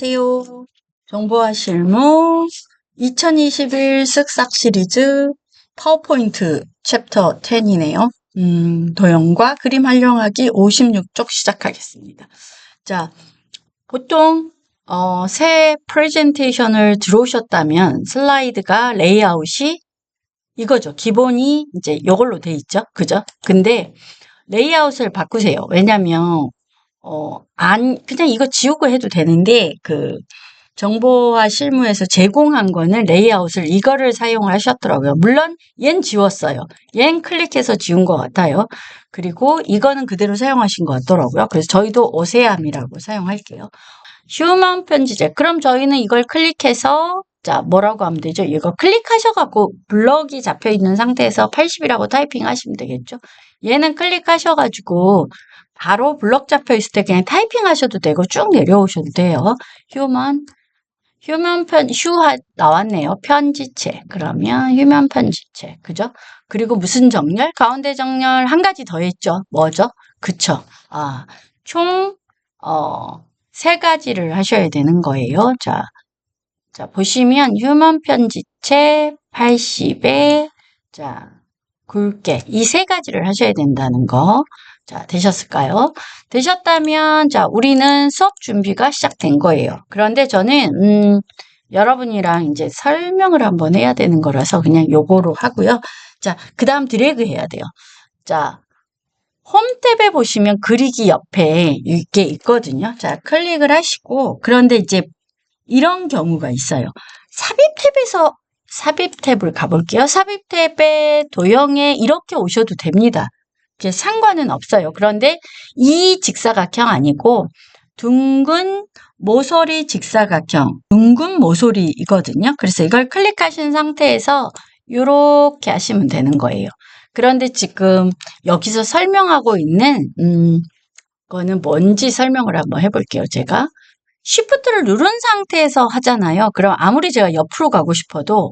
안녕하세요. 정보화 실무 2021 쓱싹 시리즈 파워포인트 챕터 10이네요. 도형과 그림 활용하기 56쪽 시작하겠습니다. 자, 보통 새 프레젠테이션을 들어오셨다면 슬라이드가 레이아웃이 이거죠. 기본이 이제 이걸로 돼 있죠. 그죠? 근데 레이아웃을 바꾸세요. 왜냐면 그냥 이거 지우고 해도 되는데, 정보화 실무에서 제공한 거는 레이아웃을 이거를 사용하셨더라고요. 물론, 얜 지웠어요. 얜 클릭해서 지운 것 같아요. 그리고 이거는 그대로 사용하신 것 같더라고요. 그래서 저희도 오세암이라고 사용할게요. 휴먼 편지제. 그럼 저희는 이걸 클릭해서, 자, 뭐라고 하면 되죠? 이거 클릭하셔갖고 블럭이 잡혀 있는 상태에서 80이라고 타이핑 하시면 되겠죠? 얘는 클릭하셔가지고 바로 블럭 잡혀 있을 때 그냥 타이핑 하셔도 되고 쭉 내려오셔도 돼요. 휴 나왔네요. 편지체. 그러면 휴먼 편지체. 그죠? 그리고 무슨 정렬? 가운데 정렬 한 가지 더 했죠. 뭐죠? 그쵸? 총, 세 가지를 하셔야 되는 거예요. 자, 보시면 휴먼 편지체 80에, 자, 굵게 이 세 가지를 하셔야 된다는 거. 자, 되셨을까요? 되셨다면, 자, 우리는 수업 준비가 시작된 거예요. 그런데 저는, 여러분이랑 이제 설명을 한번 해야 되는 거라서 그냥 요거로 하고요. 자, 그 다음 드래그 해야 돼요. 자, 홈 탭에 보시면 그리기 옆에 이게 있거든요. 자, 클릭을 하시고, 그런데 이제 이런 경우가 있어요. 삽입 탭을 가볼게요. 삽입 탭에 도형에 이렇게 오셔도 됩니다. 이제 상관은 없어요. 그런데 이 직사각형 아니고 둥근 모서리 직사각형, 둥근 모서리이거든요. 그래서 이걸 클릭하신 상태에서 이렇게 하시면 되는 거예요. 그런데 지금 여기서 설명하고 있는 거는 뭔지 설명을 한번 해볼게요. 제가 Shift를 누른 상태에서 하잖아요. 그럼 아무리 제가 옆으로 가고 싶어도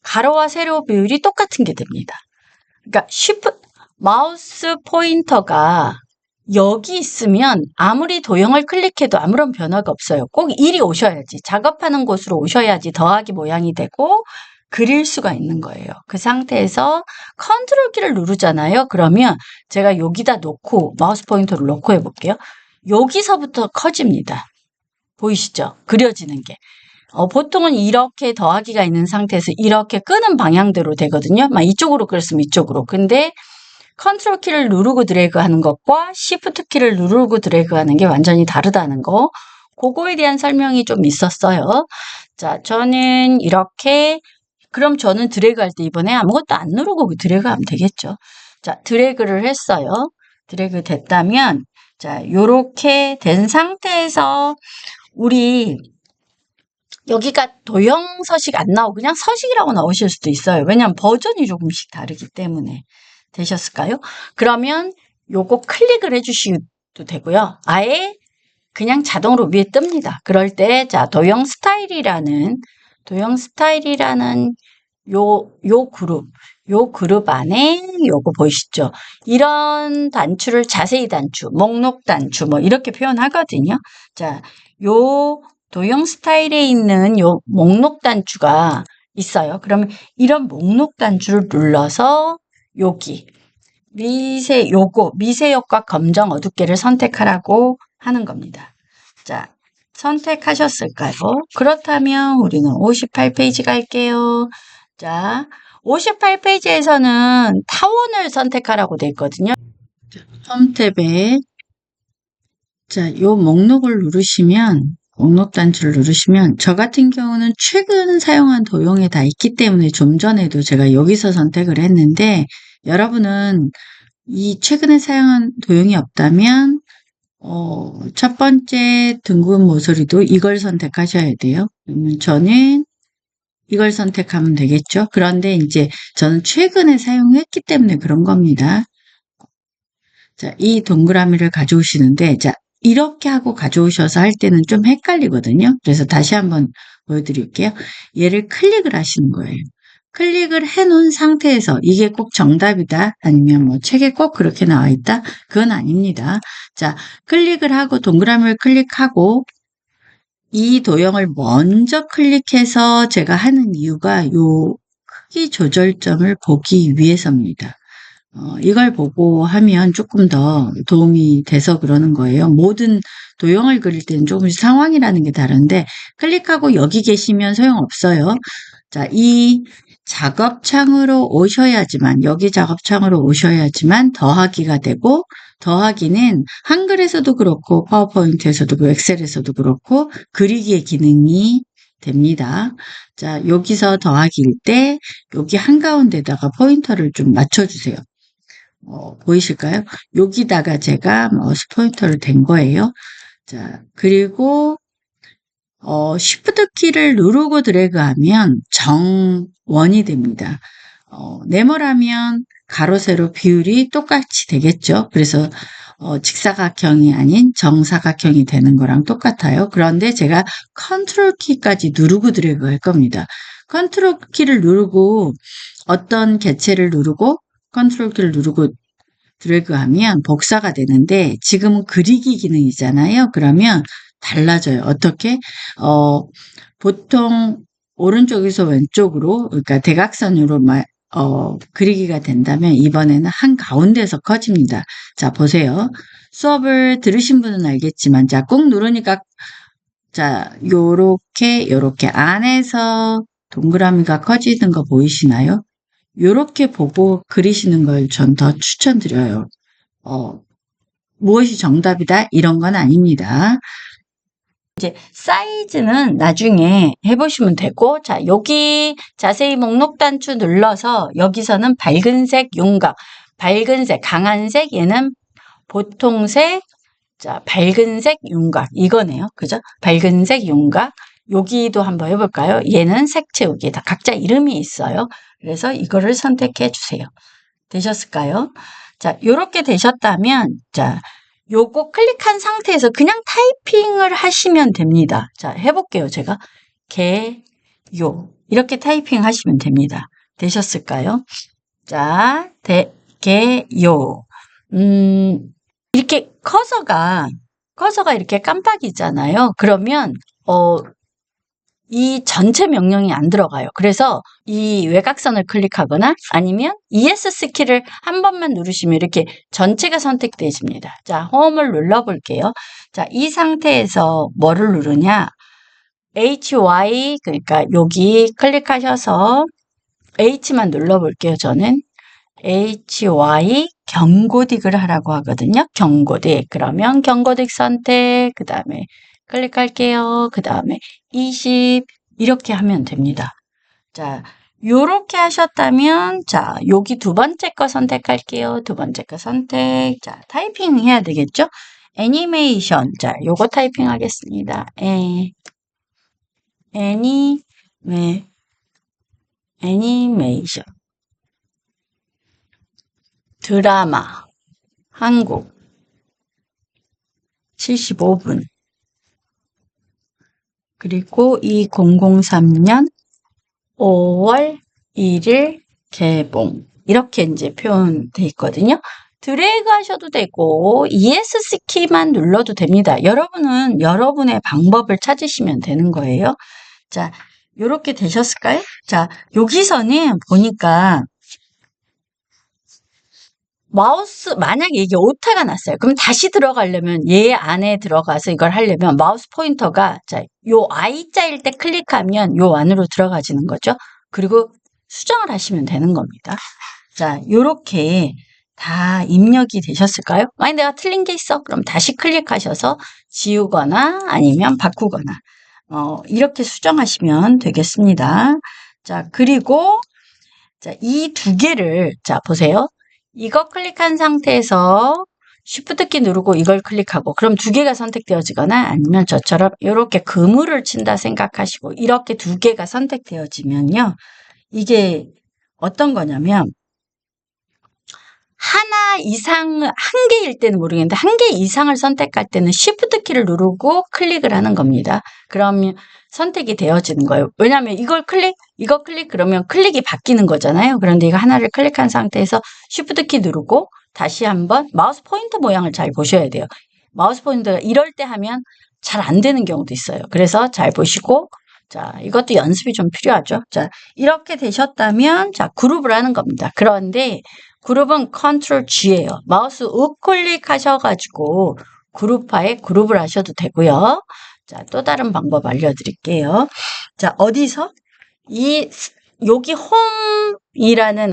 가로와 세로 비율이 똑같은 게 됩니다. 그러니까 마우스 포인터가 여기 있으면 아무리 도형을 클릭해도 아무런 변화가 없어요. 꼭 이리 오셔야지. 작업하는 곳으로 오셔야지 더하기 모양이 되고 그릴 수가 있는 거예요. 그 상태에서 컨트롤 키를 누르잖아요. 그러면 제가 여기다 놓고 마우스 포인터를 놓고 해볼게요. 여기서부터 커집니다. 보이시죠? 그려지는 게. 보통은 이렇게 더하기가 있는 상태에서 이렇게 끄는 방향대로 되거든요. 막 이쪽으로 그랬으면 이쪽으로. 근데 컨트롤 키를 누르고 드래그 하는 것과 시프트 키를 누르고 드래그 하는 게 완전히 다르다는 거. 그거에 대한 설명이 좀 있었어요. 자, 저는 이렇게, 그럼 저는 드래그 할 때 이번에 아무것도 안 누르고 드래그 하면 되겠죠. 자, 드래그를 했어요. 드래그 됐다면, 자, 요렇게 된 상태에서 우리 여기가 도형 서식 안 나오고 그냥 서식이라고 나오실 수도 있어요. 왜냐하면 버전이 조금씩 다르기 때문에. 되셨을까요? 그러면 요거 클릭을 해주셔도 되고요. 아예 그냥 자동으로 위에 뜹니다. 그럴 때, 자, 도형 스타일이라는 요 그룹 안에 요거 보이시죠? 이런 단추를 자세히 단추, 목록 단추 뭐 이렇게 표현하거든요. 자, 요 도형 스타일에 있는 요 목록 단추가 있어요. 그러면 이런 목록 단추를 눌러서 여기 미세 효과 검정 어둡게를 선택하라고 하는 겁니다. 자, 선택하셨을까요? 그렇다면 우리는 58페이지 갈게요. 자, 58페이지에서는 타원을 선택하라고 되어 있거든요. 홈 탭에 자, 요 목록 단추를 누르시면 저 같은 경우는 최근 사용한 도형에 다 있기 때문에 좀 전에도 제가 여기서 선택을 했는데 여러분은 이 최근에 사용한 도형이 없다면 첫 번째 둥근 모서리도 이걸 선택하셔야 돼요. 그러면 저는 이걸 선택하면 되겠죠. 그런데 이제 저는 최근에 사용했기 때문에 그런 겁니다. 자, 이 동그라미를 가져오시는데 자, 이렇게 하고 가져오셔서 할 때는 좀 헷갈리거든요. 그래서 다시 한번 보여드릴게요. 얘를 클릭을 하시는 거예요. 클릭을 해놓은 상태에서 이게 꼭 정답이다 아니면 뭐 책에 꼭 그렇게 나와 있다 그건 아닙니다. 자, 클릭을 하고 동그라미를 클릭하고 이 도형을 먼저 클릭해서 제가 하는 이유가 요 크기 조절점을 보기 위해서입니다. 이걸 보고 하면 조금 더 도움이 돼서 그러는 거예요. 모든 도형을 그릴 때는 조금씩 상황이라는 게 다른데 클릭하고 여기 계시면 소용없어요. 자, 이 작업창으로 오셔야지만, 여기 작업창으로 오셔야지만 더하기가 되고, 더하기는 한글에서도 그렇고 파워포인트에서도 그렇고 엑셀에서도 그렇고 그리기의 기능이 됩니다. 자, 여기서 더하기일 때 여기 한가운데다가 포인터를 좀 맞춰주세요. 보이실까요? 여기다가 제가 마우스 포인터를 댄 거예요. 자, 그리고 Shift 키를 누르고 드래그하면 정원이 됩니다. 네모라면 가로 세로 비율이 똑같이 되겠죠. 그래서 직사각형이 아닌 정사각형이 되는 거랑 똑같아요. 그런데 제가 컨트롤 키까지 누르고 드래그 할 겁니다. 컨트롤 키를 누르고 어떤 개체를 누르고 컨트롤 키를 누르고 드래그하면 복사가 되는데 지금은 그리기 기능이잖아요. 그러면 달라져요. 어떻게? 보통 오른쪽에서 왼쪽으로, 그러니까 대각선으로 그리기가 된다면 이번에는 한가운데서 커집니다. 자, 보세요. 수업을 들으신 분은 알겠지만, 자, 꾹 누르니까, 자, 요렇게 안에서 동그라미가 커지는 거 보이시나요? 요렇게 보고 그리시는 걸 전 더 추천드려요. 무엇이 정답이다? 이런 건 아닙니다. 이제 사이즈는 나중에 해보시면 되고, 자, 여기 자세히 목록 단추 눌러서 여기서는 밝은색 윤곽, 밝은색, 강한색, 얘는 보통색, 자, 밝은색 윤곽, 이거네요. 그죠? 밝은색 윤곽. 여기도 한번 해볼까요? 얘는 색 채우기. 다 각자 이름이 있어요. 그래서 이거를 선택해 주세요. 되셨을까요? 자, 요렇게 되셨다면, 자, 요거 클릭한 상태에서 그냥 타이핑을 하시면 됩니다. 자, 해볼게요. 제가 개요 이렇게 타이핑 하시면 됩니다. 되셨을까요? 자, 개요 이렇게 커서가 이렇게 깜빡이잖아요. 그러면 이 전체 명령이 안 들어가요. 그래서 이 외곽선을 클릭하거나 아니면 ESC 키를 한 번만 누르시면 이렇게 전체가 선택되십니다. 자, 홈을 눌러볼게요. 자, 이 상태에서 뭐를 누르냐? HY, 그러니까 여기 클릭하셔서 H만 눌러볼게요. 저는 HY 경고딕을 하라고 하거든요. 경고딕. 그러면 경고딕 선택, 그 다음에 클릭할게요. 그 다음에 20 이렇게 하면 됩니다. 자, 요렇게 하셨다면 자, 여기 두 번째 거 선택할게요. 두 번째 거 선택. 자, 타이핑 해야 되겠죠? 애니메이션. 자, 요거 타이핑 하겠습니다. 애니메이션. 드라마. 한국. 75분. 그리고 2003년 5월 1일 개봉. 이렇게 이제 표현돼 있거든요. 드래그 하셔도 되고 ESC 키만 눌러도 됩니다. 여러분은 여러분의 방법을 찾으시면 되는 거예요. 자, 요렇게 되셨을까요? 자, 여기서는 보니까 마우스, 만약에 이게 오타가 났어요. 그럼 다시 들어가려면 얘 안에 들어가서 이걸 하려면 마우스 포인터가 자, 요 I자일 때 클릭하면 요 안으로 들어가지는 거죠. 그리고 수정을 하시면 되는 겁니다. 자, 요렇게 다 입력이 되셨을까요? 만약 내가 틀린 게 있어. 그럼 다시 클릭하셔서 지우거나 아니면 바꾸거나 이렇게 수정하시면 되겠습니다. 자, 그리고 자, 이 두 개를 자, 보세요. 이거 클릭한 상태에서 Shift 키 누르고 이걸 클릭하고 그럼 두 개가 선택되어지거나 아니면 저처럼 이렇게 그물을 친다 생각하시고 이렇게 두 개가 선택되어지면요. 이게 어떤 거냐면 하나 이상, 한 개일 때는 모르겠는데 한 개 이상을 선택할 때는 Shift 키를 누르고 클릭을 하는 겁니다. 그러면 선택이 되어지는 거예요. 왜냐하면 이거 클릭 그러면 클릭이 바뀌는 거잖아요. 그런데 이거 하나를 클릭한 상태에서 Shift 키 누르고 다시 한번 마우스 포인터 모양을 잘 보셔야 돼요. 마우스 포인터가 이럴 때 하면 잘 안 되는 경우도 있어요. 그래서 잘 보시고, 자, 이것도 연습이 좀 필요하죠. 자, 이렇게 되셨다면, 자, 그룹을 하는 겁니다. 그런데 그룹은 컨트롤 G예요. 마우스 우클릭 하셔가지고 그룹화에 그룹을 하셔도 되고요. 자, 또 다른 방법 알려드릴게요. 자, 어디서? 여기 홈이라는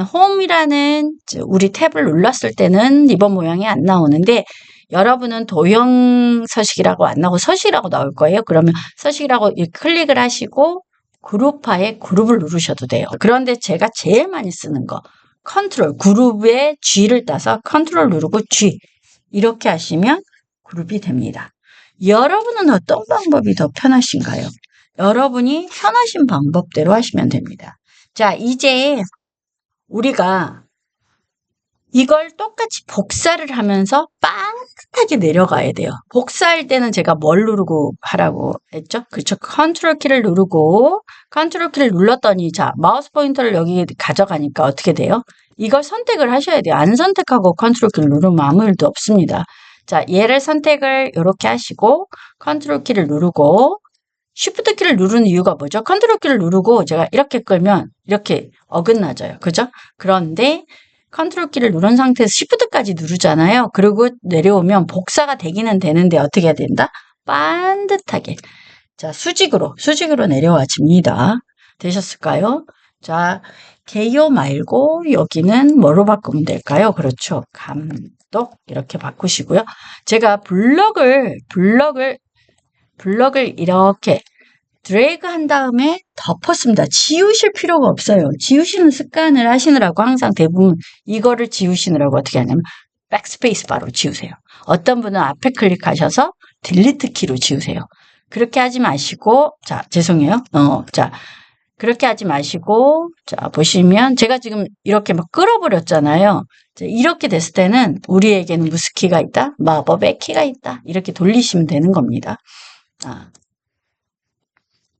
우리 탭을 눌렀을 때는 리본 모양이 안 나오는데 여러분은 도형 서식이라고 안 나오고 서식이라고 나올 거예요. 그러면 서식이라고 클릭을 하시고 그룹화에 그룹을 누르셔도 돼요. 그런데 제가 제일 많이 쓰는 거 컨트롤 그룹에 G를 따서 컨트롤 누르고 G 이렇게 하시면 그룹이 됩니다. 여러분은 어떤 방법이 더 편하신가요? 여러분이 편하신 방법대로 하시면 됩니다. 자, 이제 우리가 이걸 똑같이 복사를 하면서 빵긋하게 내려가야 돼요. 복사할 때는 제가 뭘 누르고 하라고 했죠? 그렇죠? 컨트롤 키를 누르고 컨트롤 키를 눌렀더니 자, 마우스 포인터를 여기 가져가니까 어떻게 돼요? 이걸 선택을 하셔야 돼요. 안 선택하고 컨트롤 키를 누르면 아무 일도 없습니다. 자, 얘를 선택을 이렇게 하시고 컨트롤 키를 누르고 쉬프트 키를 누르는 이유가 뭐죠? 컨트롤 키를 누르고 제가 이렇게 끌면 이렇게 어긋나져요. 그죠? 그런데 컨트롤 키를 누른 상태에서 쉬프트까지 누르잖아요. 그리고 내려오면 복사가 되기는 되는데 어떻게 해야 된다? 반듯하게. 자, 수직으로 내려와집니다. 되셨을까요? 자, 개요 말고 여기는 뭐로 바꾸면 될까요? 그렇죠. 감독 이렇게 바꾸시고요. 제가 블럭을 이렇게 드래그 한 다음에 덮었습니다. 지우실 필요가 없어요. 지우시는 습관을 하시느라고 항상 대부분 이거를 지우시느라고 어떻게 하냐면 백스페이스 바로 지우세요. 어떤 분은 앞에 클릭하셔서 딜리트 키로 지우세요. 그렇게 하지 마시고 자, 죄송해요. 자, 그렇게 하지 마시고 자, 보시면 제가 지금 이렇게 막 끌어버렸잖아요. 자, 이렇게 됐을 때는 우리에게는 무슨 키가 있다? 마법의 키가 있다. 이렇게 돌리시면 되는 겁니다. 자,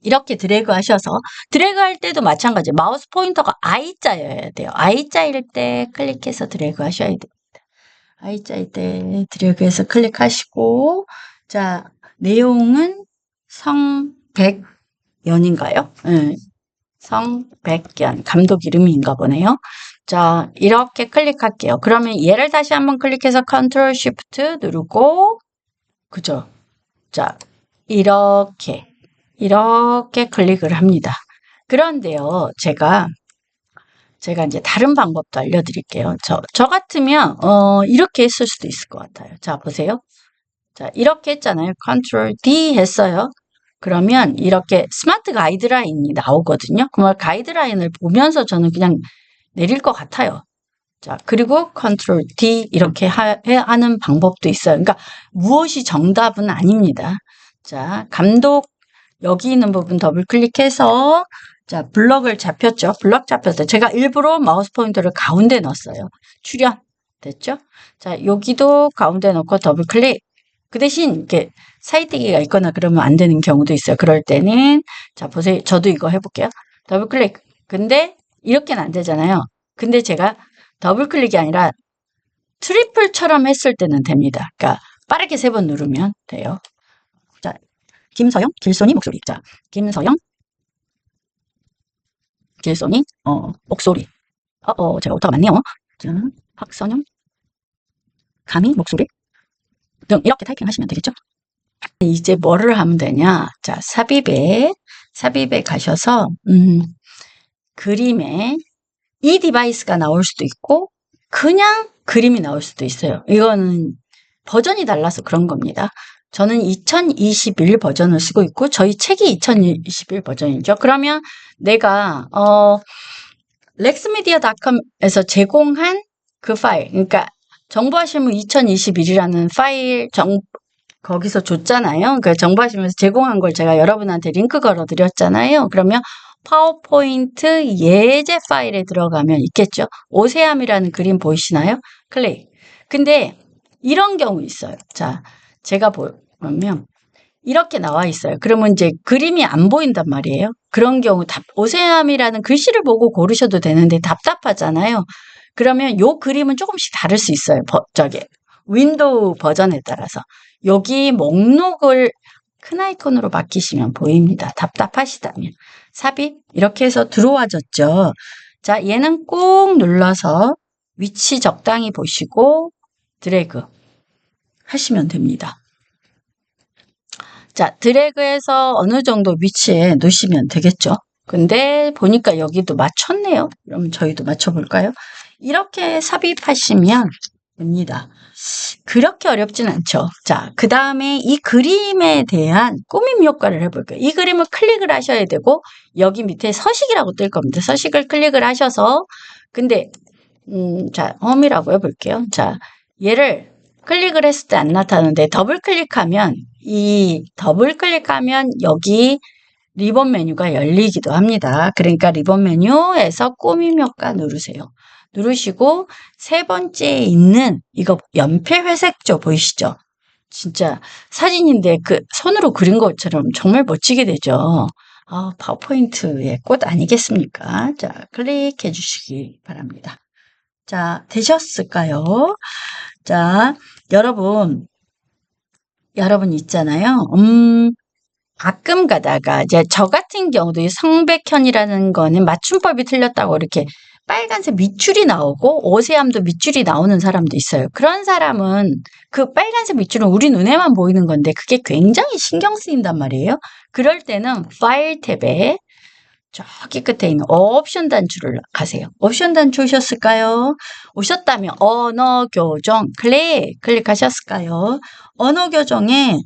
이렇게 드래그 하셔서 드래그 할 때도 마찬가지 마우스 포인터가 I자여야 돼요. I자일 때 클릭해서 드래그 하셔야 됩니다. I자일 때 드래그해서 클릭하시고 자, 내용은 성백연인가요? 네. 성백연 감독 이름인가 보네요. 자, 이렇게 클릭할게요. 그러면 얘를 다시 한번 클릭해서 컨트롤 쉬프트 누르고 그죠? 자, 이렇게 클릭을 합니다. 그런데요, 제가 이제 다른 방법도 알려드릴게요. 저 같으면, 이렇게 했을 수도 있을 것 같아요. 자, 보세요. 자, 이렇게 했잖아요. 컨트롤 D 했어요. 그러면 이렇게 스마트 가이드라인이 나오거든요. 그러면 가이드라인을 보면서 저는 그냥 내릴 것 같아요. 자, 그리고 컨트롤 D 이렇게 하는 방법도 있어요. 그러니까 무엇이 정답은 아닙니다. 자, 감독 여기 있는 부분 더블 클릭해서 자, 블럭을 잡혔죠. 블럭 잡혔어요. 제가 일부러 마우스 포인터를 가운데 넣었어요. 출연 됐죠? 자, 여기도 가운데 넣고 더블 클릭. 그 대신 이렇게 사이대기가 있거나 그러면 안 되는 경우도 있어요. 그럴 때는 자, 보세요. 저도 이거 해볼게요. 더블 클릭. 근데 이렇게는 안 되잖아요. 근데 제가 더블 클릭이 아니라 트리플처럼 했을 때는 됩니다. 그러니까 빠르게 3번 누르면 돼요. 자, 김서영, 길손이 목소리. 자, 김서영, 길손이 목소리. 제가 오타가 많네요. 자, 박선영, 감히 목소리 등 이렇게 타이핑 하시면 되겠죠? 이제 뭐를 하면 되냐? 자, 삽입에 가셔서 그림에 이 디바이스가 나올 수도 있고 그냥 그림이 나올 수도 있어요. 이거는 버전이 달라서 그런 겁니다. 저는 2021 버전을 쓰고 있고 저희 책이 2021 버전이죠. 그러면 내가 lexmedia.com에서 제공한 그 파일, 그러니까 정보화실무 2021이라는 파일 거기서 줬잖아요. 그러니까 정보화실무에서 제공한 걸 제가 여러분한테 링크 걸어 드렸잖아요. 그러면 파워포인트 예제 파일에 들어가면 있겠죠. 오세암이라는 그림 보이시나요? 클릭. 근데 이런 경우 있어요. 자, 제가 보면 이렇게 나와 있어요. 그러면 이제 그림이 안 보인단 말이에요. 그런 경우 오세암이라는 글씨를 보고 고르셔도 되는데 답답하잖아요. 그러면 요 그림은 조금씩 다를 수 있어요. 윈도우 버전에 따라서. 여기 목록을 큰 아이콘으로 바뀌시면 보입니다. 답답하시다면. 삽입 이렇게 해서 들어와졌죠. 자, 얘는 꾹 눌러서 위치 적당히 보시고 드래그 하시면 됩니다. 자, 드래그해서 어느 정도 위치에 놓으시면 되겠죠. 근데 보니까 여기도 맞췄네요. 그럼 저희도 맞춰볼까요? 이렇게 삽입하시면 됩니다. 그렇게 어렵진 않죠. 자, 그 다음에 이 그림에 대한 꾸밈 효과를 해볼게요. 이 그림을 클릭을 하셔야 되고 여기 밑에 서식이라고 뜰 겁니다. 서식을 클릭을 하셔서 근데 자, 홈이라고 해볼게요. 자, 얘를 클릭을 했을 때 안 나타나는데 더블 클릭하면 여기 리본 메뉴가 열리기도 합니다. 그러니까 리본 메뉴에서 꾸밈 효과 누르세요. 누르시고 세 번째에 있는 이거 연필 회색조 보이시죠? 진짜 사진인데 그 손으로 그린 것처럼 정말 멋지게 되죠. 파워포인트의 꽃 아니겠습니까? 자, 클릭해 주시기 바랍니다. 자, 되셨을까요? 자, 여러분 있잖아요. 가끔 가다가 이제 저 같은 경우도 이 성백현이라는 거는 맞춤법이 틀렸다고 이렇게 빨간색 밑줄이 나오고 오세암도 밑줄이 나오는 사람도 있어요. 그런 사람은 그 빨간색 밑줄은 우리 눈에만 보이는 건데 그게 굉장히 신경 쓰인단 말이에요. 그럴 때는 파일 탭에 저기 끝에 있는 옵션 단추를 가세요. 옵션 단추 오셨을까요? 오셨다면 언어 교정 클릭하셨을까요? 언어 교정에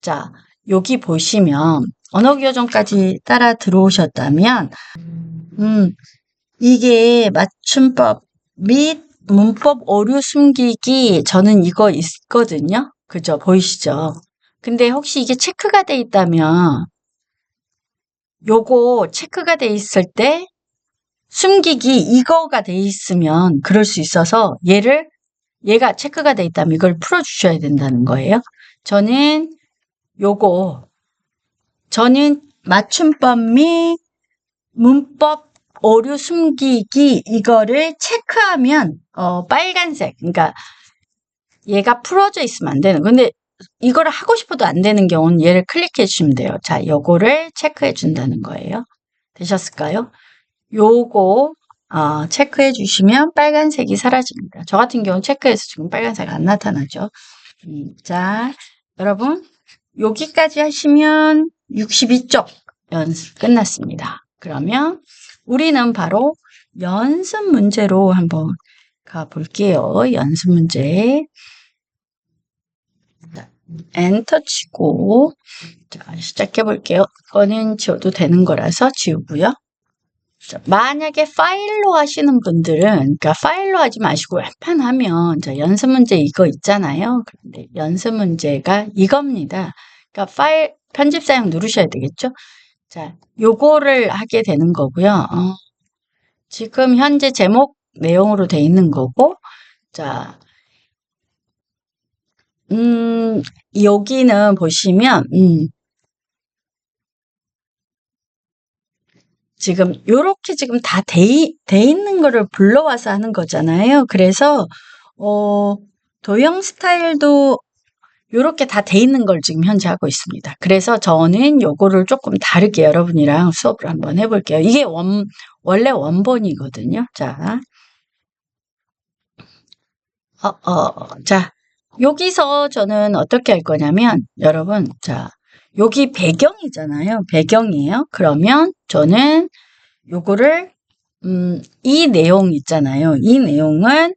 자 여기 보시면 언어 교정까지 따라 들어오셨다면 이게 맞춤법 및 문법 오류 숨기기 저는 이거 있거든요. 그죠? 보이시죠? 근데 혹시 이게 체크가 돼 있다면 요거 체크가 돼 있을 때 숨기기 이거가 돼 있으면 그럴 수 있어서 얘가 체크가 돼 있다면 이걸 풀어 주셔야 된다는 거예요. 저는 맞춤법 및 문법 오류 숨기기 이거를 체크하면 빨간색 그러니까 얘가 풀어져 있으면 안 되는 근데 이거를 하고 싶어도 안 되는 경우는 얘를 클릭해 주시면 돼요. 자, 요거를 체크해 준다는 거예요. 되셨을까요? 요거 체크해 주시면 빨간색이 사라집니다. 저 같은 경우는 체크해서 지금 빨간색 안 나타나죠. 자, 여러분 여기까지 하시면 62쪽 연습 끝났습니다. 그러면 우리는 바로 연습 문제로 한번 가볼게요. 연습 문제. 엔터 치고 자, 시작해 볼게요. 이거는 지워도 되는 거라서 지우고요. 자, 만약에 파일로 하시는 분들은 그러니까 파일로 하지 마시고 웬만하면 자, 연습 문제 이거 있잖아요. 그런데 연습 문제가 이겁니다. 그러니까 파일 편집 사용 누르셔야 되겠죠. 자, 요거를 하게 되는 거고요. 지금 현재 제목 내용으로 돼 있는 거고 자 여기는 보시면 지금 요렇게 지금 다 돼 있는 거를 불러와서 하는 거잖아요. 그래서 도형 스타일도 요렇게 다 돼 있는 걸 지금 현재 하고 있습니다. 그래서 저는 요거를 조금 다르게 여러분이랑 수업을 한번 해볼게요. 이게 원래 원본이거든요. 자, 자, 여기서 저는 어떻게 할 거냐면 여러분 자 여기 배경이잖아요. 배경이에요. 그러면 저는 요거를 이 내용 있잖아요. 이 내용은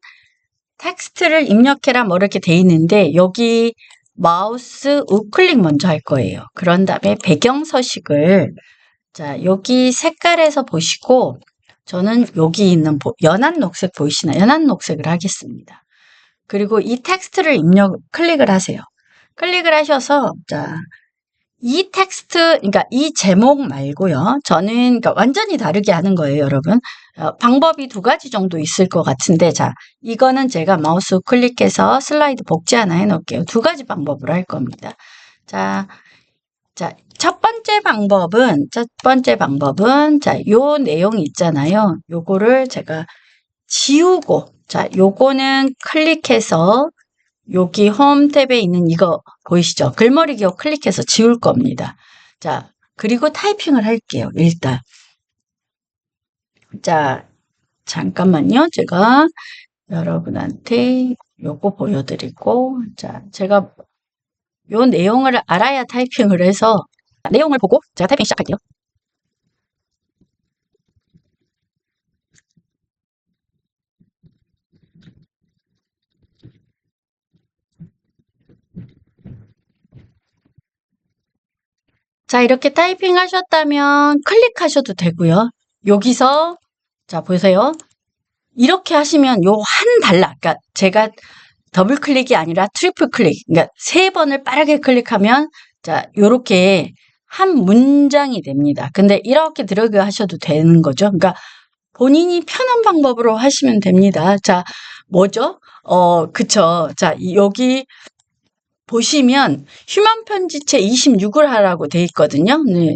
텍스트를 입력해라 뭐 이렇게 돼 있는데 여기 마우스 우클릭 먼저 할 거예요. 그런 다음에 배경 서식을 자 여기 색깔에서 보시고 저는 여기 있는 연한 녹색 보이시나요? 연한 녹색을 하겠습니다. 그리고 이 텍스트를 클릭을 하세요. 클릭을 하셔서 자, 이 텍스트, 그러니까 이 제목 말고요. 저는 그러니까 완전히 다르게 하는 거예요, 여러분. 방법이 두 가지 정도 있을 것 같은데 자, 이거는 제가 마우스 클릭해서 슬라이드 복제 하나 해놓을게요. 두 가지 방법으로 할 겁니다. 자, 첫 번째 방법은 자, 요 내용 있잖아요. 요거를 제가 지우고 자, 요거는 클릭해서 여기 홈 탭에 있는 이거 보이시죠? 글머리 기호 클릭해서 지울 겁니다. 자, 그리고 타이핑을 할게요. 일단. 자, 잠깐만요. 제가 여러분한테 요거 보여드리고, 자, 제가 요 내용을 알아야 타이핑을 해서 내용을 보고 제가 타이핑 시작할게요. 자, 이렇게 타이핑 하셨다면 클릭하셔도 되고요. 여기서 자, 보세요. 이렇게 하시면 요 한 단락, 그러니까 제가 더블 클릭이 아니라 트리플 클릭, 그러니까 3번을 빠르게 클릭하면 자, 요렇게 한 문장이 됩니다. 근데 이렇게 들어가셔도 되는 거죠. 그러니까 본인이 편한 방법으로 하시면 됩니다. 자, 뭐죠? 그쵸. 자, 여기 보시면 휴먼 편지체 26을 하라고 돼 있거든요. 네.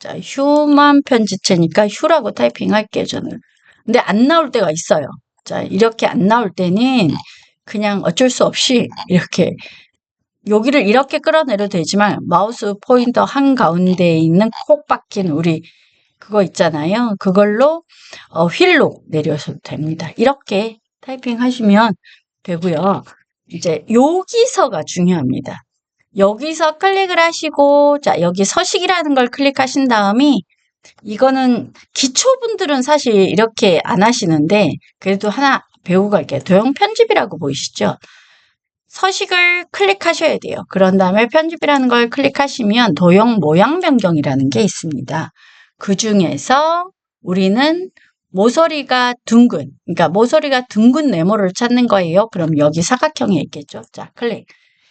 자, 휴먼 편지체니까 휴라고 타이핑할게요, 저는. 근데 안 나올 때가 있어요. 자, 이렇게 안 나올 때는 그냥 어쩔 수 없이 이렇게 여기를 이렇게 끌어내려도 되지만 마우스 포인터 한가운데에 있는 콕 박힌 우리 그거 있잖아요. 그걸로 휠로 내려셔도 됩니다. 이렇게 타이핑 하시면 되고요. 이제 여기서가 중요합니다. 여기서 클릭을 하시고 자, 여기 서식이라는 걸 클릭하신 다음에 이거는 기초분들은 사실 이렇게 안 하시는데 그래도 하나 배우고 갈게요. 도형 편집이라고 보이시죠? 서식을 클릭하셔야 돼요. 그런 다음에 편집이라는 걸 클릭하시면 도형 모양 변경이라는 게 있습니다. 그 중에서 우리는 모서리가 둥근, 그러니까 모서리가 둥근 네모를 찾는 거예요. 그럼 여기 사각형에 있겠죠. 자, 클릭.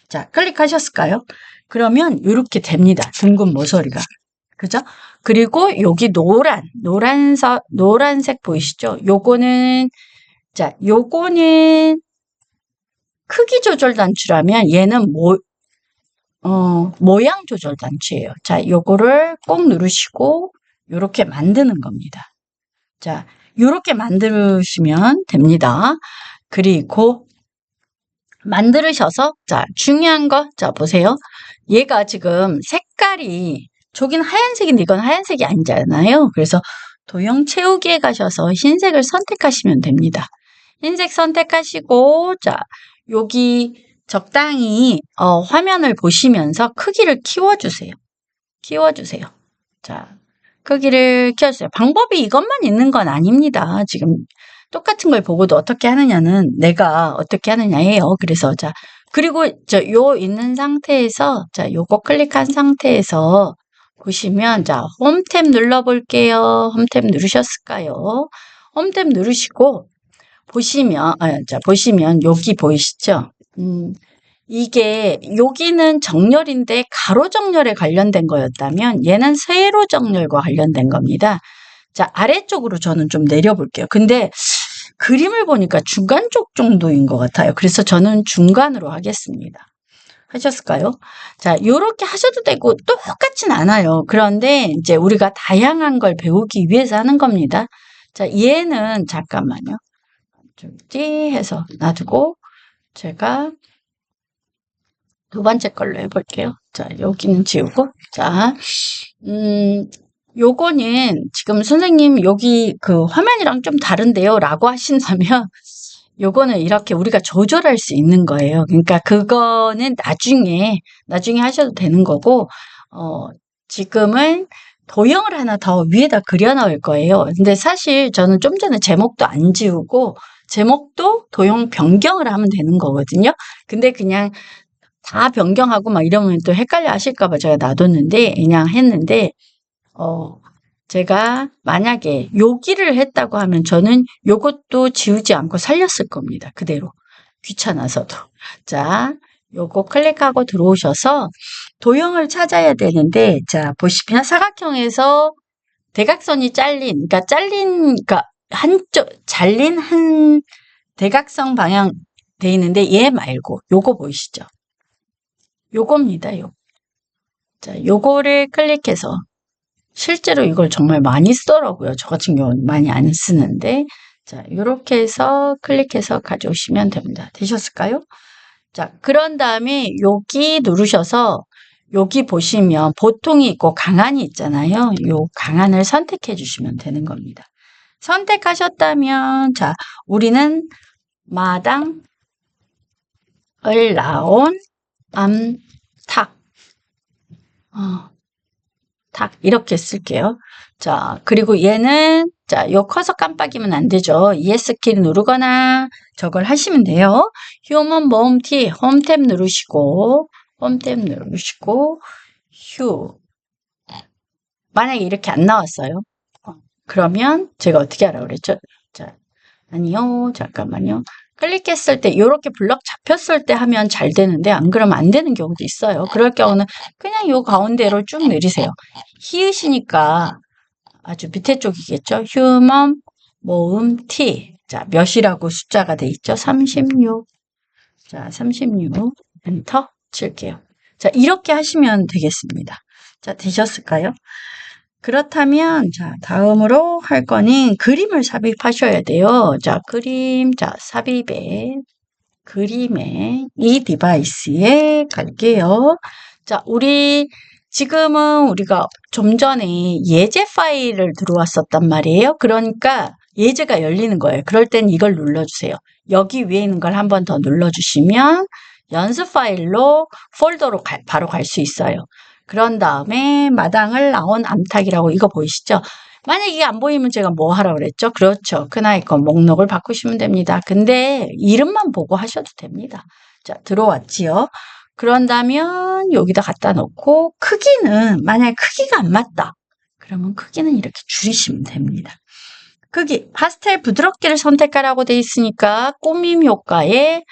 자, 클릭하셨을까요? 그러면 이렇게 됩니다. 둥근 모서리가. 그죠? 그리고 여기 노란색 보이시죠? 요거는, 자, 요거는 크기 조절 단추라면 얘는 모양 조절 단추예요. 자, 요거를 꼭 누르시고 요렇게 만드는 겁니다. 자, 요렇게 만드시면 됩니다. 그리고 만들으셔서 자, 중요한 거 자, 보세요. 얘가 지금 색깔이 저긴 하얀색인데 이건 하얀색이 아니잖아요. 그래서 도형 채우기에 가셔서 흰색을 선택하시면 됩니다. 흰색 선택하시고 자, 여기 적당히 화면을 보시면서 크기를 키워주세요. 자, 크기를 키워주세요. 방법이 이것만 있는 건 아닙니다. 지금 똑같은 걸 보고도 어떻게 하느냐는 내가 어떻게 하느냐예요. 그래서 자, 그리고 요 있는 상태에서 자, 요거 클릭한 상태에서 보시면 자, 홈탭 눌러볼게요. 홈탭 누르셨을까요? 홈탭 누르시고 보시면 여기 보이시죠? 이게 여기는 정렬인데 가로 정렬에 관련된 거였다면 얘는 세로 정렬과 관련된 겁니다. 자, 아래쪽으로 저는 좀 내려볼게요. 근데 그림을 보니까 중간 쪽 정도인 것 같아요. 그래서 저는 중간으로 하겠습니다. 하셨을까요? 자, 요렇게 하셔도 되고 똑같진 않아요. 그런데 이제 우리가 다양한 걸 배우기 위해서 하는 겁니다. 자, 얘는 잠깐만요. 좀 해서 놔두고 제가 두 번째 걸로 해볼게요. 자, 여기는 지우고 자, 요거는 지금 선생님 여기 그 화면이랑 좀 다른데요 라고 하신다면 요거는 이렇게 우리가 조절할 수 있는 거예요. 그러니까 그거는 나중에 하셔도 되는 거고 지금은 도형을 하나 더 위에다 그려 넣을 거예요. 근데 사실 저는 좀 전에 제목도 안 지우고 제목도 도형 변경을 하면 되는 거거든요. 근데 그냥 다 변경하고 막 이러면 또 헷갈려 하실까 봐 제가 놔뒀는데 그냥 했는데 제가 만약에 여기를 했다고 하면 저는 요것도 지우지 않고 살렸을 겁니다. 그대로. 귀찮아서도. 자, 요거 클릭하고 들어오셔서 도형을 찾아야 되는데 자, 보시면 사각형에서 대각선이 그러니까 잘린 한 대각선 방향 돼 있는데 얘 말고 요거 보이시죠? 요겁니다. 요. 자, 요거를 클릭해서 실제로 이걸 정말 많이 쓰더라고요. 저 같은 경우는 많이 안 쓰는데 자, 요렇게 해서 클릭해서 가져오시면 됩니다. 되셨을까요? 자, 그런 다음에 여기 누르셔서 여기 보시면 보통이 있고 강한이 있잖아요. 요 강한을 선택해 주시면 되는 겁니다. 선택하셨다면, 자, 우리는 마당을 나온 암탉. 탁 이렇게 쓸게요. 자, 그리고 얘는 자, 요 커서 깜빡이면 안 되죠. ES 키 누르거나 저걸 하시면 돼요. 휴먼 모음 T 홈탭 누르시고 휴. 만약에 이렇게 안 나왔어요. 그러면 제가 어떻게 하라고 그랬죠? 자, 아니요. 잠깐만요. 클릭했을 때 이렇게 블럭 잡혔을 때 하면 잘 되는데 안 그러면 안 되는 경우도 있어요. 그럴 경우는 그냥 요 가운데로 쭉 내리세요. 히읗이니까 아주 밑에 쪽이겠죠. 휴먼 모음 T. 자, 몇이라고 숫자가 돼 있죠? 36. 자, 36. 엔터 칠게요. 자, 이렇게 하시면 되겠습니다. 자, 되셨을까요? 그렇다면 자, 다음으로 할 거는 그림을 삽입하셔야 돼요. 자, 그림. 자, 삽입에 그림에 이 디바이스에 갈게요. 자, 지금은 우리가 좀 전에 예제 파일을 들어왔었단 말이에요. 그러니까 예제가 열리는 거예요. 그럴 땐 이걸 눌러주세요. 여기 위에 있는 걸 한 번 더 눌러주시면 연습 파일로 폴더로 바로 갈 수 있어요. 그런 다음에 마당을 나온 암탉이라고 이거 보이시죠? 만약 이게 안 보이면 제가 뭐 하라고 그랬죠? 그렇죠. 큰 아이콘 목록을 바꾸시면 됩니다. 근데 이름만 보고 하셔도 됩니다. 자, 들어왔지요? 그런다면 여기다 갖다 놓고 크기는 만약에 크기가 안 맞다. 그러면 크기는 이렇게 줄이시면 됩니다. 크기, 파스텔 부드럽게를 선택하라고 돼 있으니까 꾸밈 효과에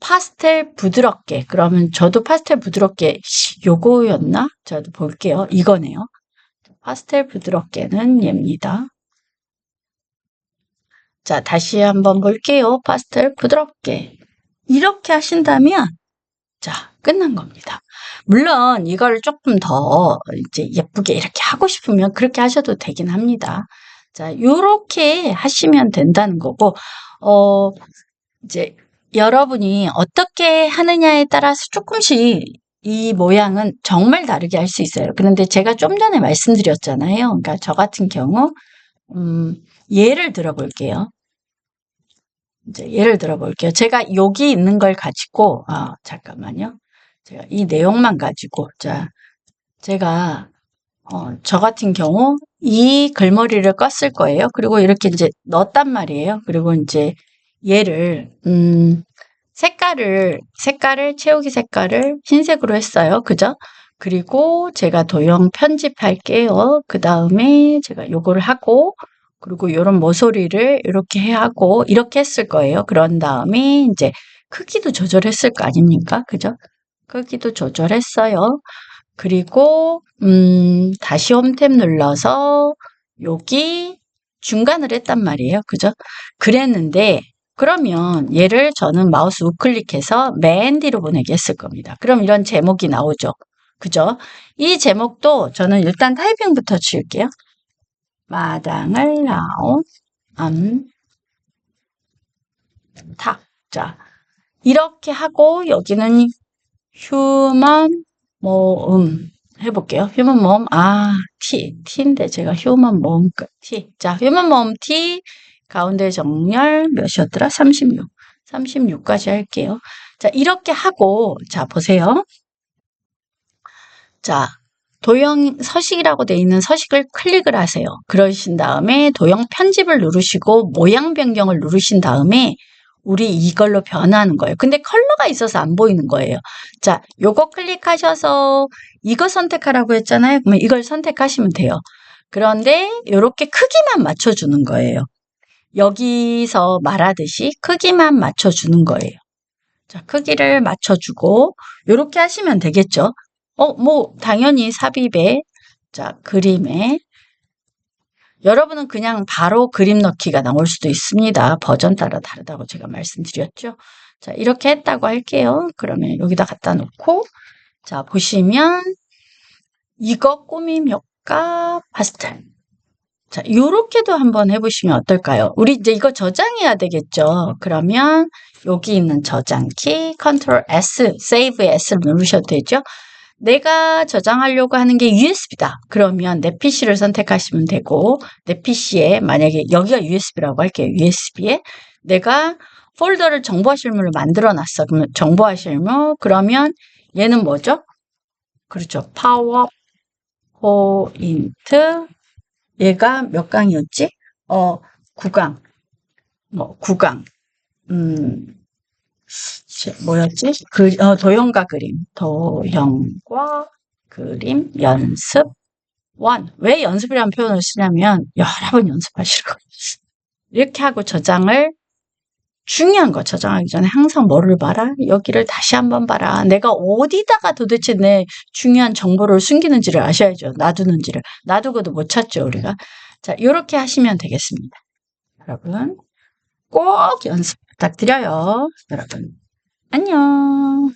파스텔 부드럽게. 그러면 저도 파스텔 부드럽게 요거였나? 저도 볼게요. 이거네요. 파스텔 부드럽게는 얘입니다. 자, 다시 한번 볼게요. 파스텔 부드럽게. 이렇게 하신다면 자, 끝난 겁니다. 물론 이걸 조금 더 이제 예쁘게 이렇게 하고 싶으면 그렇게 하셔도 되긴 합니다. 자, 요렇게 하시면 된다는 거고, 이제 여러분이 어떻게 하느냐에 따라서 조금씩 이 모양은 정말 다르게 할 수 있어요. 그런데 제가 좀 전에 말씀드렸잖아요. 그러니까 저 같은 경우, 예를 들어 볼게요. 이제 예를 들어 볼게요. 제가 여기 있는 걸 가지고, 잠깐만요. 제가 이 내용만 가지고, 자, 제가, 저 같은 경우, 이 글머리를 껐을 거예요. 그리고 이렇게 이제 넣었단 말이에요. 그리고 이제 얘를, 채우기 색깔을 흰색으로 했어요. 그죠? 그리고 제가 도형 편집할게요. 그 다음에 제가 요거를 하고, 그리고 요런 모서리를 이렇게 하고, 이렇게 했을 거예요. 그런 다음에 이제 크기도 조절했을 거 아닙니까? 그죠? 크기도 조절했어요. 그리고, 다시 홈탭 눌러서 여기 중간을 했단 말이에요. 그죠? 그랬는데, 그러면 얘를 저는 마우스 우클릭해서 맨 뒤로 보내게 했을 겁니다. 그럼 이런 제목이 나오죠. 그죠? 이 제목도 저는 일단 타이핑부터 칠게요. 마당을 나온 암탉. 자, 이렇게 하고 여기는 휴먼 모음 해볼게요. 휴먼 모음 T인데 제가 휴먼 모음 T. 자, 휴먼 모음 T 가운데 정렬 몇이었더라? 36. 36까지 할게요. 자, 이렇게 하고 자, 보세요. 자, 도형 서식이라고 되어 있는 서식을 클릭을 하세요. 그러신 다음에 도형 편집을 누르시고 모양 변경을 누르신 다음에 우리 이걸로 변하는 거예요. 근데 컬러가 있어서 안 보이는 거예요. 자, 요거 클릭하셔서 이거 선택하라고 했잖아요. 그러면 이걸 선택하시면 돼요. 그런데 이렇게 크기만 맞춰주는 거예요. 여기서 말하듯이 크기만 맞춰주는 거예요. 자, 크기를 맞춰주고 이렇게 하시면 되겠죠. 당연히 삽입에, 자, 그림에 여러분은 그냥 바로 그림 넣기가 나올 수도 있습니다. 버전 따라 다르다고 제가 말씀드렸죠. 자, 이렇게 했다고 할게요. 그러면 여기다 갖다 놓고, 자, 보시면, 이거 꾸밈 효과 파스텔. 자, 요렇게도 한번 해보시면 어떨까요? 우리 이제 이거 저장해야 되겠죠. 그러면 여기 있는 저장키 컨트롤 S, 세이브 S를 누르셔도 되죠. 내가 저장하려고 하는 게 USB다. 그러면 내 PC를 선택하시면 되고 내 PC에 만약에 여기가 USB라고 할게요. USB에 내가 폴더를 정보화 실물로 만들어 놨어. 그러면 정보화 실물 그러면 얘는 뭐죠? 그렇죠. 파워포인트 얘가 몇 강이었지? 9강. 9강. 뭐였지? 도형과 그림. 도형과 그림 연습 1. 왜 연습이라는 표현을 쓰냐면 여러 번 연습하실 거예요. 이렇게 하고 저장을 중요한 거 저장하기 전에 항상 뭐를 봐라? 여기를 다시 한번 봐라. 내가 어디다가 도대체 내 중요한 정보를 숨기는지를 아셔야죠. 놔두는지를. 놔두고도 못 찾죠, 우리가. 자, 이렇게 하시면 되겠습니다. 여러분 꼭 연습 부탁드려요. 여러분 안녕.